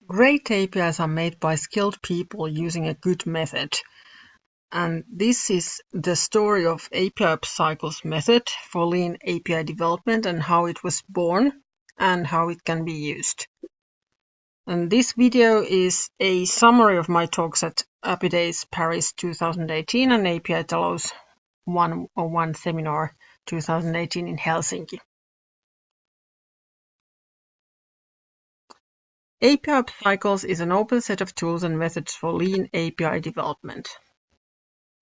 Great APIs are made by skilled people using a good method. And this is the story of APIOps Cycles method for lean API development and how it was born and how it can be used. And this video is a summary of my talks at APIDays Paris 2018 and API-talous 101 seminar 2018 in Helsinki. APIOps Cycles is an open set of tools and methods for lean API development.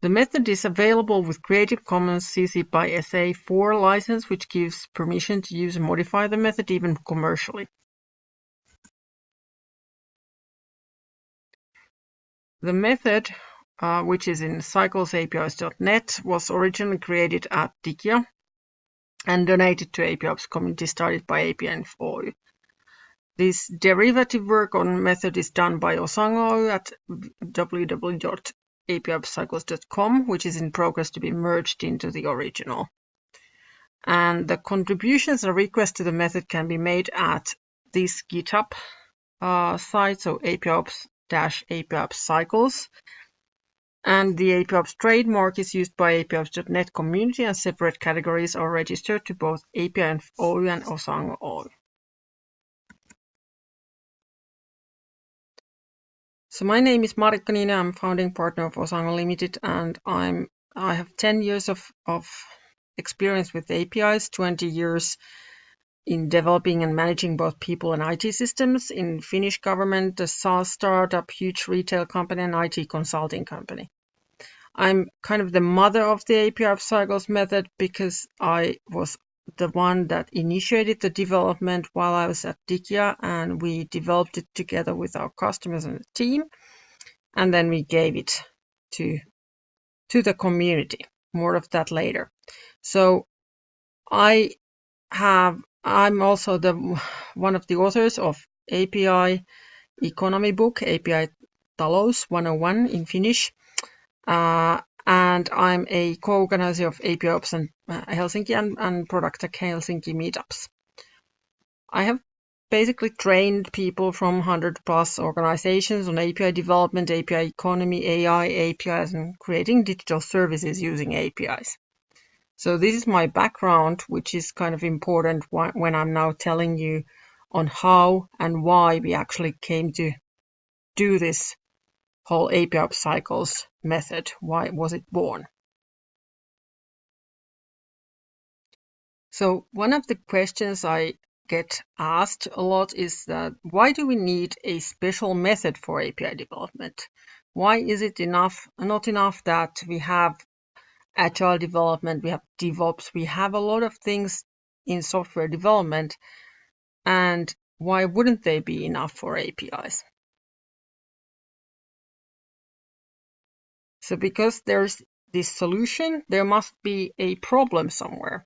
The method is available with Creative Commons CC by SA 4 license, which gives permission to use and modify the method even commercially. The method, which is in cyclesapis.net, was originally created at Digia and donated to APIOps community started by APIinf. This derivative work on method is done by Osaango at www.apiopscycles.com, which is in progress to be merged into the original. And the contributions and requests to the method can be made at this GitHub site, so APIOps-APIOps Cycles. And the APIOps trademark is used by APIOps.net community, and separate categories are registered to both APIinf and Osaango. So my name is Marjukka. I'm founding partner of Osaango Limited, and I have 10 years of experience with APIs, 20 years in developing and managing both people and IT systems in Finnish government, a SaaS startup, huge retail company, and IT consulting company. I'm kind of the mother of the APIOps Cycles method because I was the one that initiated the development while I was at Digia, and we developed it together with our customers and the team, and then we gave it to the community. More of that later. So I'm also one of the authors of API economy book, API-talous 101 in Finnish, and I'm a co-organizer of APIOps and Helsinki and Product Tech Helsinki meetups. I have basically trained people from 100+ organizations on API development, API economy, AI, APIs, and creating digital services using APIs. So this is my background, which is kind of important when I'm now telling you on how and why we actually came to do this whole APIOps Cycles method. Why was it born? So one of the questions I get asked a lot is that why do we need a special method for API development? Why is it not enough that we have agile development, we have DevOps, we have a lot of things in software development, and why wouldn't they be enough for APIs? So because there's this solution, there must be a problem somewhere.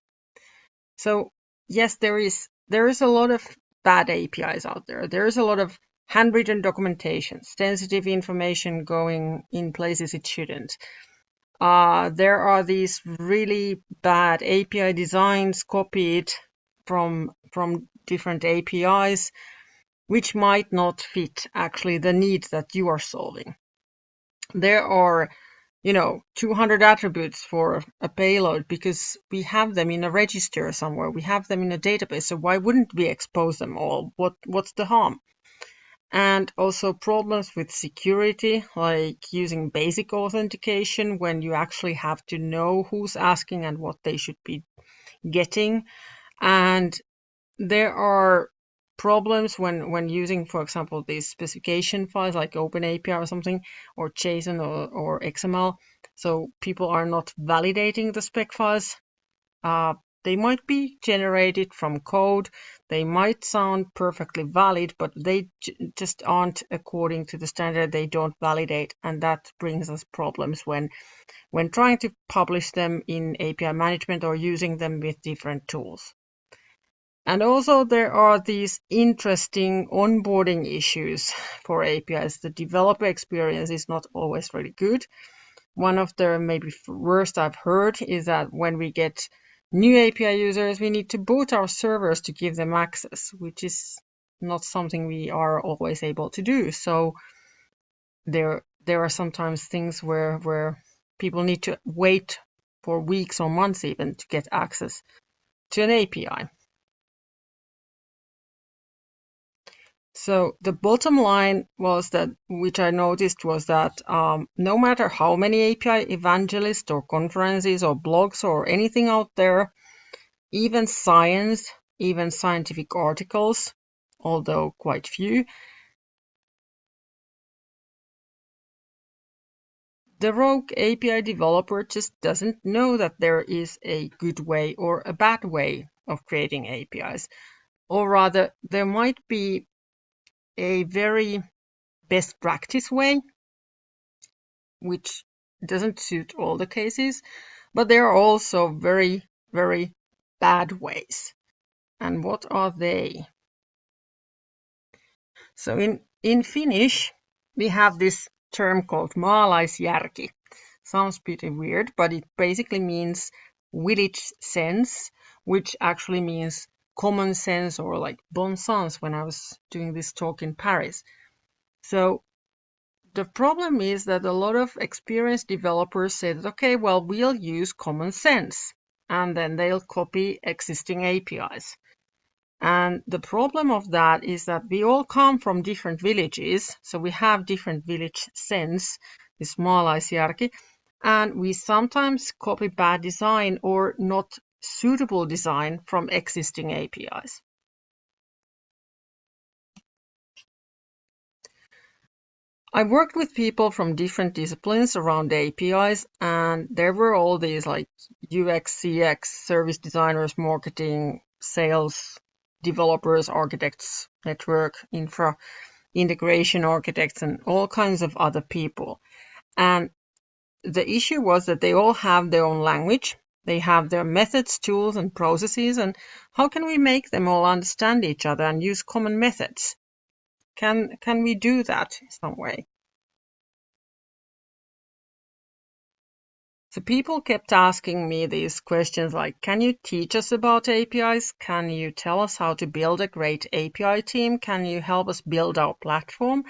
So yes, there is a lot of bad APIs out there. There is a lot of handwritten documentation, sensitive information going in places it shouldn't. There are these really bad API designs copied from different APIs, which might not fit actually the needs that you are solving. There are 200 attributes for a payload because we have them in a register somewhere. We have them in a database. So why wouldn't we expose them all? What's the harm? And also problems with security, like using basic authentication when you actually have to know who's asking and what they should be getting. And there are problems when using, for example, these specification files like OpenAPI or something, or JSON or XML. So people are not validating the spec files. They might be generated from code. They might sound perfectly valid, but they just aren't according to the standard. They don't validate, and that brings us problems when trying to publish them in API management or using them with different tools. And also there are these interesting onboarding issues for APIs. The developer experience is not always really good. One of the maybe worst I've heard is that when we get new API users, we need to boot our servers to give them access, which is not something we are always able to do. So there are sometimes things where people need to wait for weeks or months even to get access to an API. So the bottom line was that, which I noticed, was that no matter how many API evangelists or conferences or blogs or anything out there, even science, even scientific articles, although quite few, the rogue API developer just doesn't know that there is a good way or a bad way of creating APIs. Or rather, there might be a very best practice way, which doesn't suit all the cases, but there are also very, very bad ways. And what are they? So in Finnish, we have this term called maalaisjärki. Sounds pretty weird, but it basically means village sense, which actually means common sense or like bon sens when I was doing this talk in Paris. So the problem is that a lot of experienced developers say that, okay, well, we'll use common sense, and then they'll copy existing APIs. And the problem of that is that we all come from different villages, so we have different village sense, this maalaisjärki, and we sometimes copy bad design or not suitable design from existing APIs. I worked with people from different disciplines around APIs, and there were all these like UX, CX, service designers, marketing, sales, developers, architects, network, infra, integration architects, and all kinds of other people. And the issue was that they all have their own language. They have their methods, tools, and processes. And how can we make them all understand each other and use common methods? Can we do that in some way? So people kept asking me these questions like, can you teach us about APIs? Can you tell us how to build a great API team? Can you help us build our platform?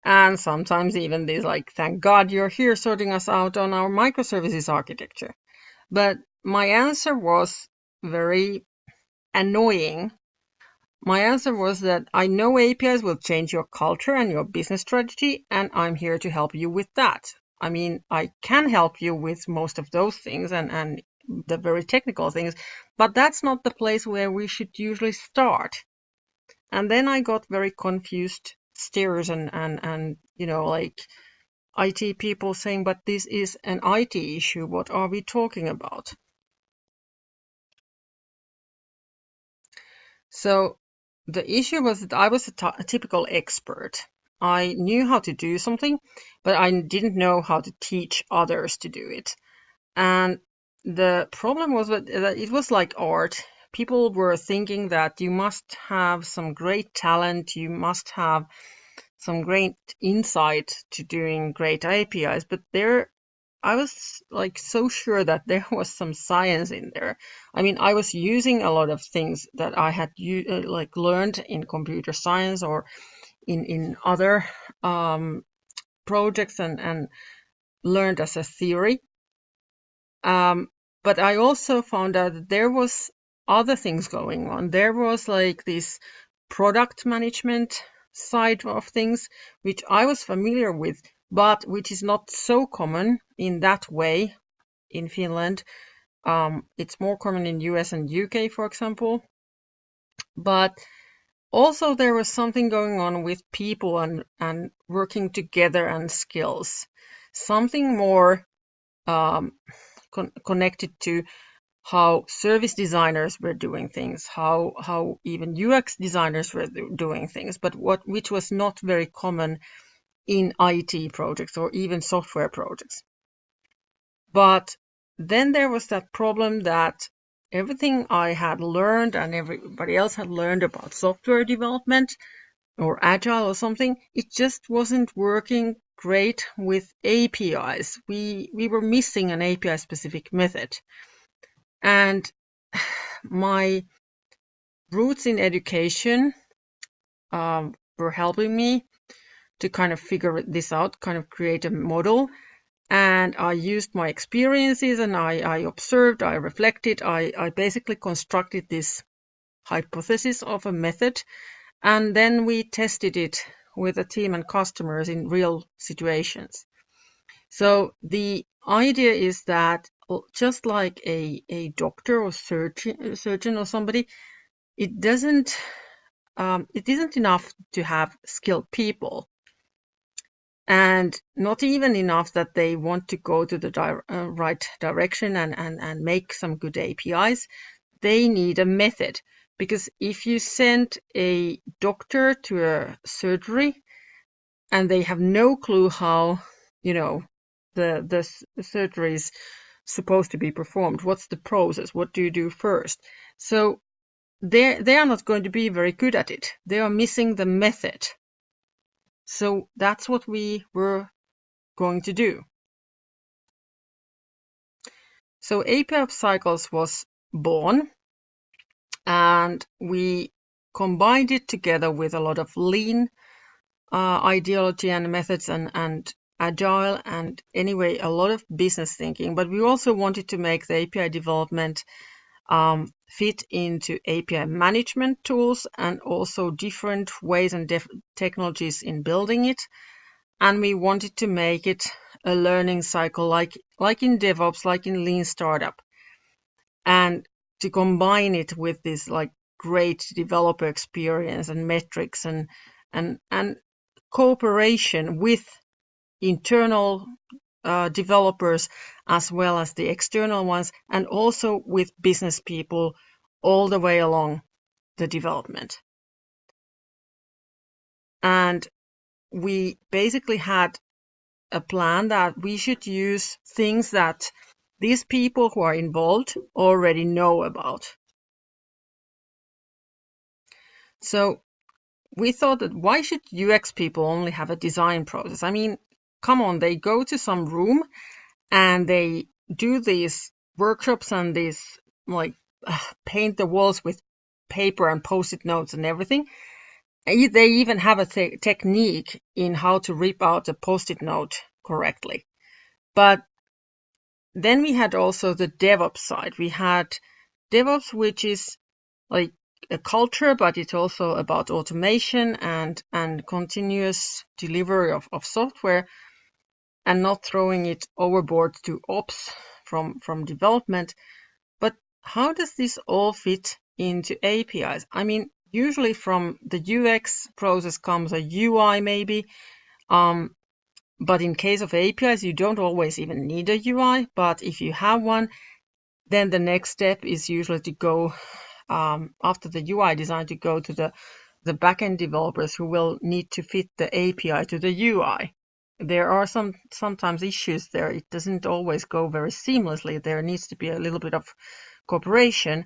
And sometimes even these like, thank God you're here sorting us out on our microservices architecture. But my answer was very annoying. My answer was that I know APIs will change your culture and your business strategy, and I'm here to help you with that. I mean, I can help you with most of those things and the very technical things, but that's not the place where we should usually start. And then I got very confused stares and you know, like IT people saying, but this is an IT issue. What are we talking about? So the issue was that I was a typical expert. I knew how to do something, but I didn't know how to teach others to do it. And the problem was that it was like art. People were thinking that you must have some great talent, you must have some great insight to doing great APIs, but I was like so sure that there was some science in there. I mean, I was using a lot of things that I had like learned in computer science or in other projects and learned as a theory. But I also found out that there was other things going on. There was like this product management side of things, which I was familiar with, but which is not so common in that way in Finland. It's more common in US and UK, for example. But also there was something going on with people and working together and skills. Something more connected to how service designers were doing things, how even UX designers were doing things, but which was not very common in IT projects or even software projects. But then there was that problem that everything I had learned and everybody else had learned about software development or agile or something, it just wasn't working great with APIs. We were missing an API specific method. And my roots in education were helping me to kind of figure this out, kind of create a model. And I used my experiences, and I observed, I reflected, I basically constructed this hypothesis of a method, and then we tested it with a team and customers in real situations. So the idea is that just like a doctor or surgeon or somebody, it isn't enough to have skilled people, and not even enough that they want to go to the right direction and make some good APIs. They need a method, because if you send a doctor to a surgery and they have no clue how, the surgery is supposed to be performed, what's the process, what do you do first? So they are not going to be very good at it. They are missing the method. So that's what we were going to do. So APIOps Cycles was born, and we combined it together with a lot of lean ideology and methods and agile, and anyway, a lot of business thinking. But we also wanted to make the API development fit into API management tools, and also different ways and technologies in building it. And we wanted to make it a learning cycle, like in DevOps, like in Lean Startup, and to combine it with this like great developer experience and metrics and cooperation with internal developers as well as the external ones, and also with business people all the way along the development. And we basically had a plan that we should use things that these people who are involved already know about. So we thought that why should UX people only have a design process? I mean, come on, they go to some room and they do these workshops and these paint the walls with paper and post-it notes and everything. They even have a technique in how to rip out a post-it note correctly. But then we had also the DevOps side. We had DevOps, which is like a culture, but it's also about automation and continuous delivery of software, and not throwing it overboard to ops from development. But how does this all fit into APIs? I mean, usually from the UX process comes a UI maybe, but in case of APIs, you don't always even need a UI. But if you have one, then the next step is usually to go after the UI design, to go to the backend developers who will need to fit the API to the UI. There are sometimes issues there. It doesn't always go very seamlessly. There needs to be a little bit of cooperation.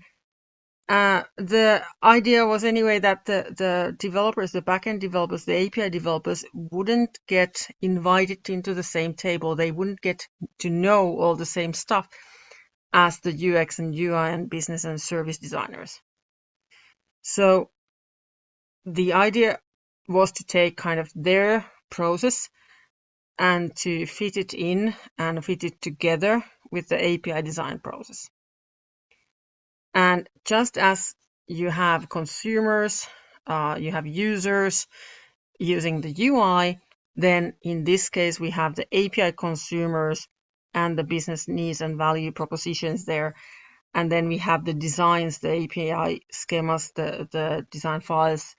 The idea was anyway that the developers, the backend developers, the API developers wouldn't get invited into the same table. They wouldn't get to know all the same stuff as the UX and UI and business and service designers. So the idea was to take kind of their process and to fit it in and fit it together with the API design process. And just as you have consumers, you have users using the UI, then in this case we have the API consumers and the business needs and value propositions there. And then we have the designs, the API schemas, the design files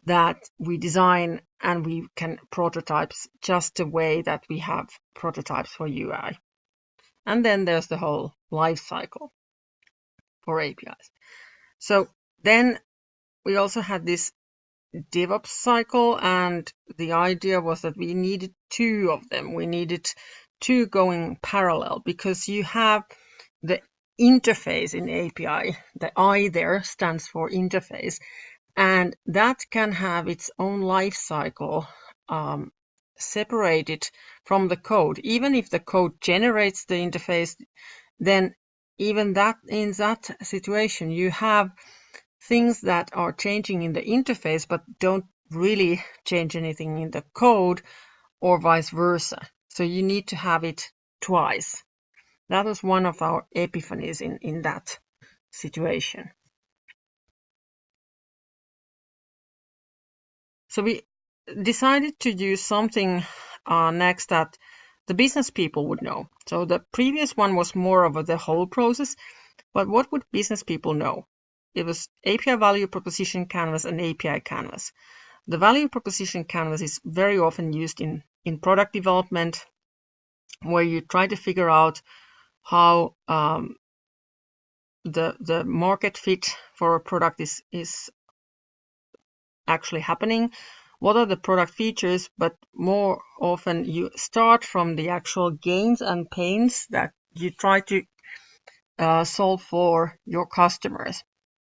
that we design, and we can prototypes just the way that we have prototypes for UI. And then there's the whole life cycle for APIs. So then we also had this DevOps cycle, and the idea was that we needed two of them. We needed two going parallel, because you have the interface in API. The I there stands for interface, and that can have its own life cycle separated from the code. Even if the code generates the interface, then even that in that situation you have things that are changing in the interface but don't really change anything in the code, or vice versa. So you need to have it twice. That was one of our epiphanies in that situation. So we decided to use something next that the business people would know. So the previous one was more of the whole process, but what would business people know? It was API value proposition canvas and API canvas. The value proposition canvas is very often used in product development, where you try to figure out how the market fit for a product is actually happening. What are the product features? But more often you start from the actual gains and pains that you try to solve for your customers.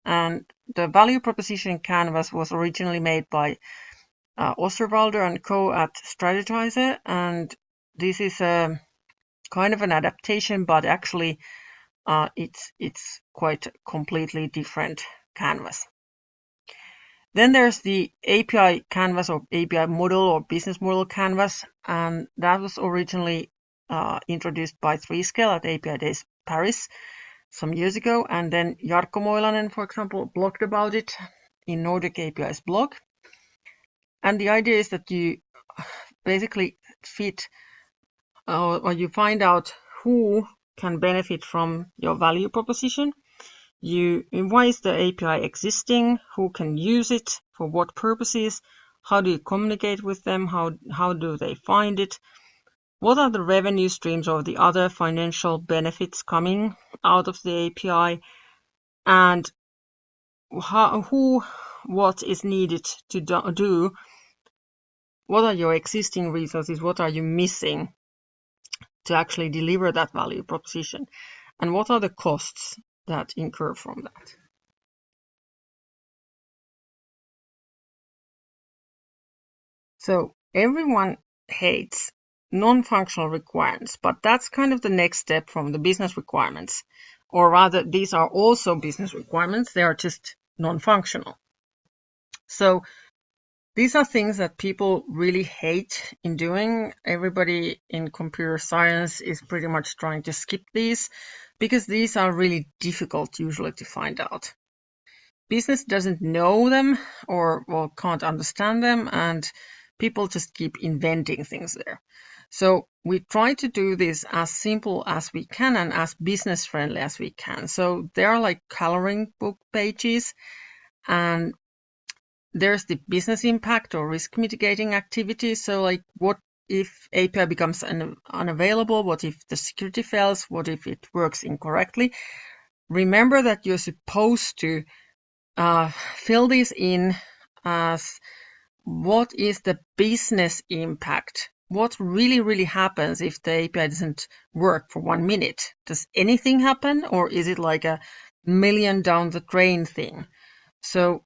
And the value proposition canvas was originally made by Osterwalder and co at Strategizer, and this is a kind of an adaptation, but actually it's quite a completely different canvas. Then there's the API canvas or API model or business model canvas, and that was originally introduced by 3Scale at APIDays Paris some years ago, and then Jarkko Moilanen, for example, blogged about it in Nordic APIs blog. And the idea is that you basically fit or you find out who can benefit from your value proposition. Why is the API existing? Who can use it? For what purposes? How do you communicate with them? How do they find it? What are the revenue streams or the other financial benefits coming out of the API? And what is needed to do? What are your existing resources? What are you missing to actually deliver that value proposition? And what are the costs that incur from that? So everyone hates non-functional requirements, but that's kind of the next step from the business requirements. Or rather, these are also business requirements. They are just non-functional. So these are things that people really hate in doing. Everybody in computer science is pretty much trying to skip these because these are really difficult usually to find out. Business doesn't know them or can't understand them, and people just keep inventing things there. So we try to do this as simple as we can and as business friendly as we can. So there are like coloring book pages, and there's the business impact or risk mitigating activities. So like, what if API becomes unavailable? What if the security fails? What if it works incorrectly? Remember that you're supposed to fill this in as what is the business impact? What really happens if the API doesn't work for 1 minute? Does anything happen, or is it like a million down the drain thing? So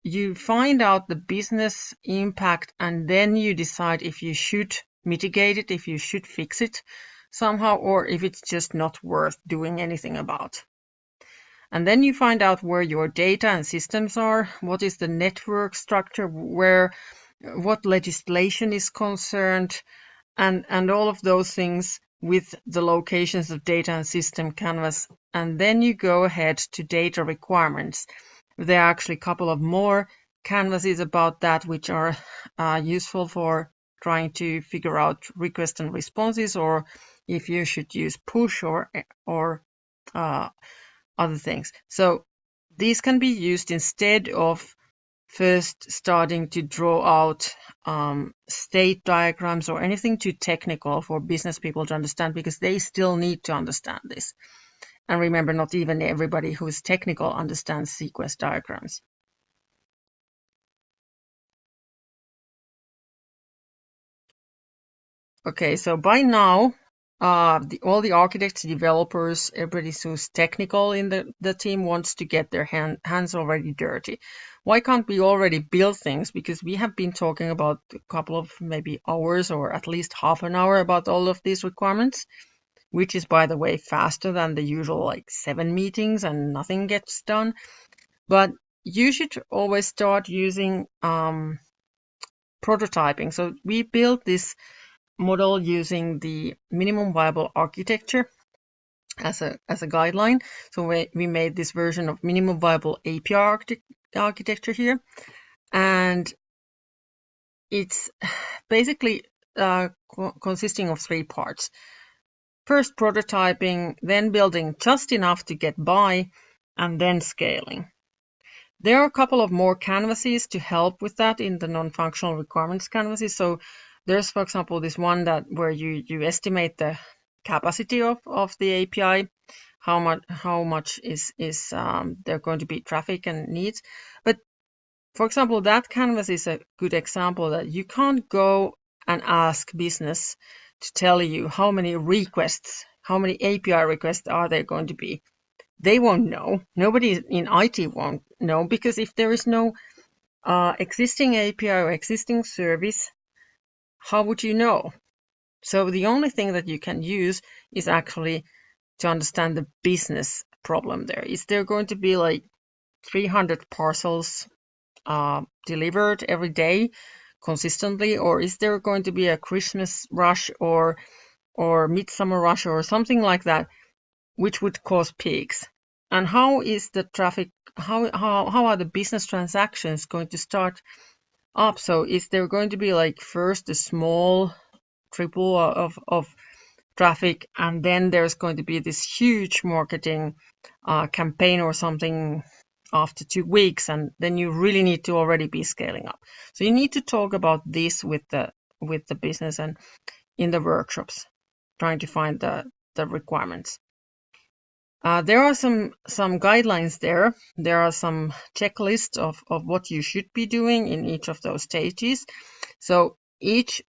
you find out the business impact, and then you decide if you should mitigate it, if you should fix it somehow, or if it's just not worth doing anything about. And then you find out where your data and systems are, what is the network structure, what legislation is concerned, and all of those things with the locations of data and system canvas. And then you go ahead to data requirements. There are actually a couple of more canvases about that, which are useful for trying to figure out requests and responses, or if you should use push or other things. So these can be used instead of first starting to draw out state diagrams or anything too technical for business people to understand, because they still need to understand this. And remember, not even everybody who is technical understands sequence diagrams. Okay, so by now, all the architects, developers, everybody who's technical in the team wants to get their hands already dirty. Why can't we already build things? Because we have been talking about a couple of maybe hours or at least half an hour about all of these requirements, which is, by the way, faster than the usual like 7 meetings and nothing gets done. But you should always start using prototyping. So we built this model using the minimum viable architecture as a guideline. So we made this version of minimum viable API architecture here, and it's basically consisting of 3 parts. First, prototyping, then building just enough to get by, and then scaling. There are a couple of more canvases to help with that in the non-functional requirements canvases. So there's, for example, this one that where you estimate the capacity of the API, how much is there going to be traffic and needs. But for example, that canvas is a good example that you can't go and ask business to tell you how many requests, how many API requests are there going to be. They won't know. Nobody in IT won't know, because if there is no existing API or existing service, how would you know? So the only thing that you can use is actually to understand the business problem there. Is there going to be like 300 parcels delivered every day consistently, or is there going to be a Christmas rush or midsummer rush or something like that, which would cause peaks? And how is the traffic, how are the business transactions going to start up? So is there going to be like first a small triple of traffic, and then there's going to be this huge marketing campaign or something after 2 weeks, and then you really need to already be scaling up. So you need to talk about this with the business and in the workshops, trying to find the requirements. There are some guidelines there. There are some checklists of what you should be doing in each of those stages. So each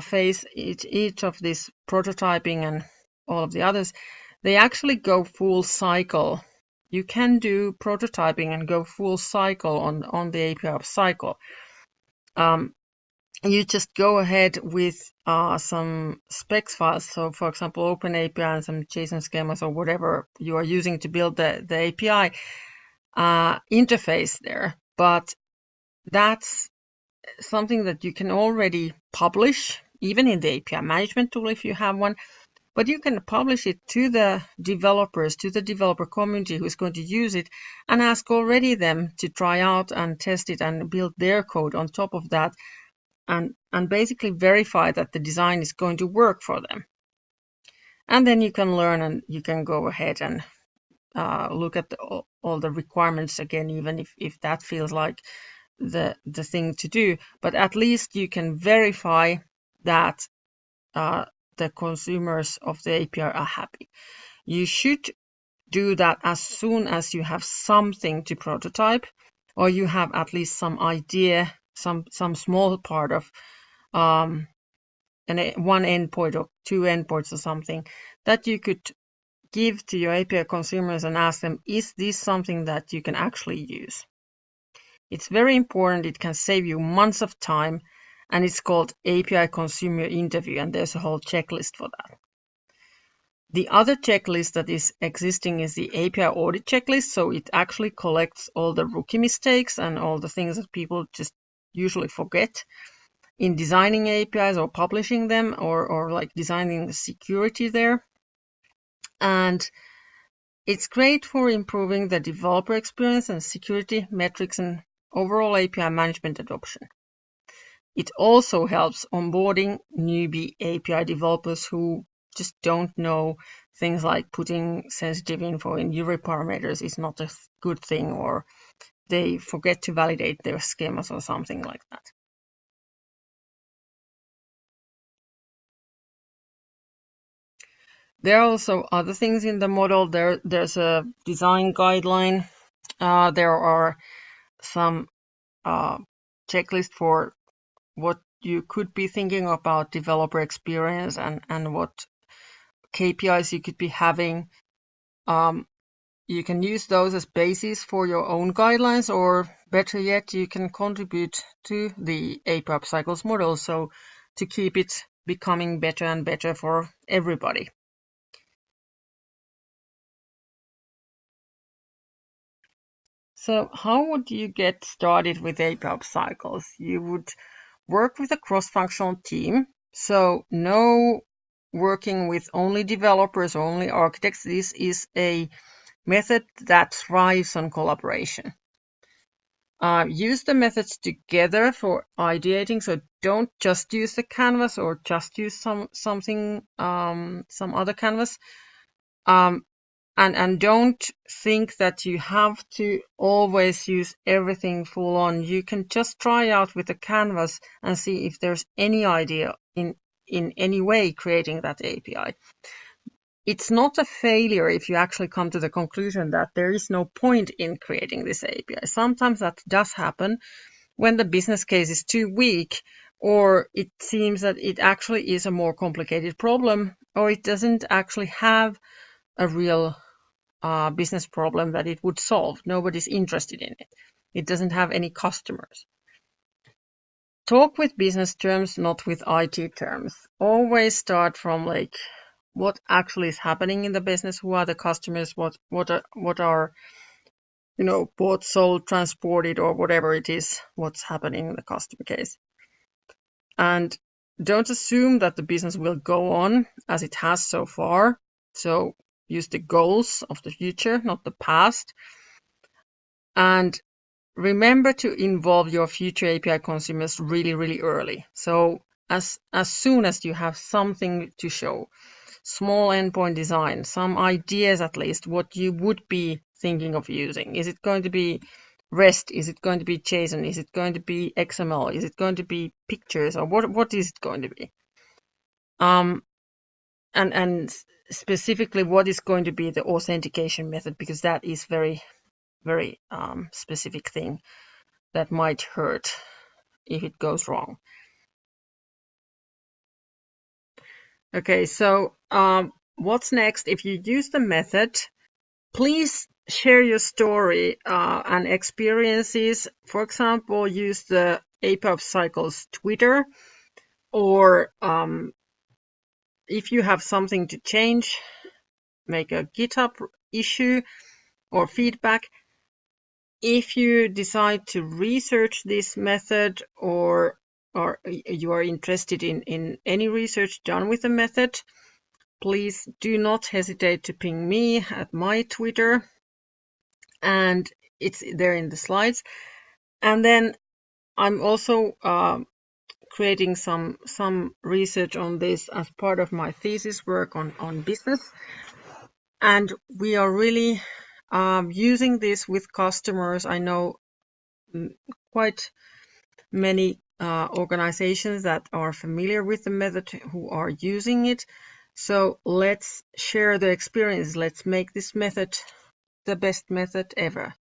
phase, each of this prototyping and all of the others, they actually go full cycle. You can do prototyping and go full cycle on the APIOps cycle. You just go ahead with some specs files. So for example, OpenAPI and some JSON schemas or whatever you are using to build the API interface there. But that's something that you can already publish, even in the API management tool if you have one. But you can publish it to the developers, to the developer community who is going to use it, and ask already them to try out and test it and build their code on top of that, and basically verify that the design is going to work for them. And then you can learn, and you can go ahead and look at all the requirements again, even if that feels like the thing to do. But at least you can verify that the consumers of the API are happy. You should do that as soon as you have something to prototype, or you have at least some idea, some small part of one endpoint or 2 endpoints or something that you could give to your API consumers and ask them, is this something that you can actually use? It's very important. It can save you months of time, and it's called API consumer interview, and there's a whole checklist for that. The other checklist that is existing is the API audit checklist. So it actually collects all the rookie mistakes and all the things that people just usually forget in designing APIs or publishing them, or like designing the security there. And it's great for improving the developer experience and security metrics and overall API management adoption. It also helps onboarding newbie API developers who just don't know things like putting sensitive info in URI parameters is not a good thing, or they forget to validate their schemas or something like that. There are also other things in the model. There's a design guideline. There are some checklists for what you could be thinking about developer experience and what KPIs you could be having. You can use those as basis for your own guidelines, or better yet, you can contribute to the APIOps Cycles model, so to keep it becoming better and better for everybody. So how would you get started with APIOps Cycles? You would work with a cross-functional team. So no working with only developers, only architects. This is a method that thrives on collaboration. Use the methods together for ideating. So don't just use the canvas or just use some other canvas. And don't think that you have to always use everything full on. You can just try out with the canvas and see if there's any idea in any way creating that API. It's not a failure if you actually come to the conclusion that there is no point in creating this API. Sometimes that does happen when the business case is too weak, or it seems that it actually is a more complicated problem, or it doesn't actually have a real business problem that it would solve. Nobody's interested in it. It doesn't have any customers. Talk with business terms, not with IT terms. Always start from like what actually is happening in the business, who are the customers, what are bought, sold, transported, or whatever it is, what's happening in the customer case. And don't assume that the business will go on as it has so far. So use the goals of the future, not the past. And remember to involve your future API consumers really, really early. So as soon as you have something to show, small endpoint design, some ideas at least, what you would be thinking of using. Is it going to be REST? Is it going to be JSON? Is it going to be XML? Is it going to be pictures? Or what is it going to be? And specifically, what is going to be the authentication method? Because that is very, very specific thing that might hurt if it goes wrong. Okay, so what's next? If you use the method, please share your story and experiences. For example, use the APIOps Cycles Twitter, or if you have something to change, make a GitHub issue or feedback. If you decide to research this method, or you are interested in any research done with the method, please do not hesitate to ping me at my Twitter, and it's there in the slides. And then I'm also creating some research on this as part of my thesis work on business, and we are really using this with customers. I know quite many organizations that are familiar with the method who are using it. So let's share the experience. Let's make this method the best method ever.